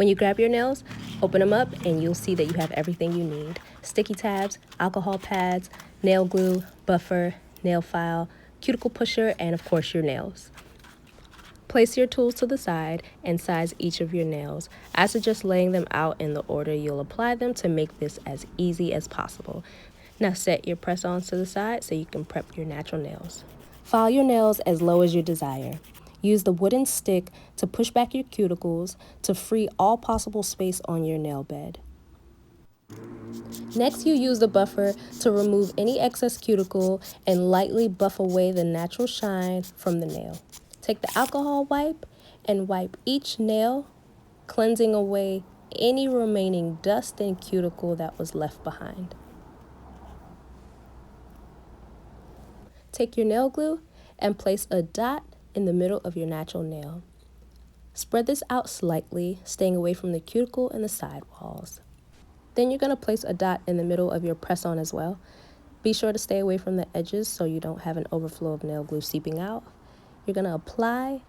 When you grab your nails, open them up and you'll see that you have everything you need. Sticky tabs, alcohol pads, nail glue, buffer, nail file, cuticle pusher, and of course your nails. Place your tools to the side and size each of your nails. I suggest laying them out in the order you'll apply them to make this as easy as possible. Now set your press-ons to the side so you can prep your natural nails. File your nails as low as you desire. Use the wooden stick to push back your cuticles to free all possible space on your nail bed. Next, you use the buffer to remove any excess cuticle and lightly buff away the natural shine from the nail. Take the alcohol wipe and wipe each nail, cleansing away any remaining dust and cuticle that was left behind. Take your nail glue and place a dot in the middle of your natural nail. Spread this out slightly, staying away from the cuticle and the side walls. Then you're going to place a dot in the middle of your press-on as well. Be sure to stay away from the edges so you don't have an overflow of nail glue seeping out. You're going to apply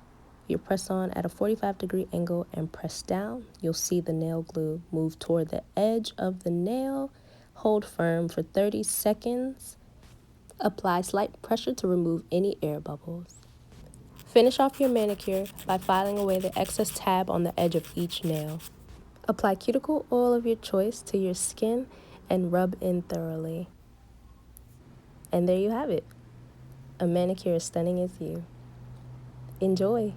your press-on at a 45-degree angle and press down. You'll see the nail glue move toward the edge of the nail. Hold firm for 30 seconds. Apply slight pressure to remove any air bubbles. Finish off your manicure by filing away the excess tab on the edge of each nail. Apply cuticle oil of your choice to your skin and rub in thoroughly. And there you have it. A manicure as stunning as you. Enjoy.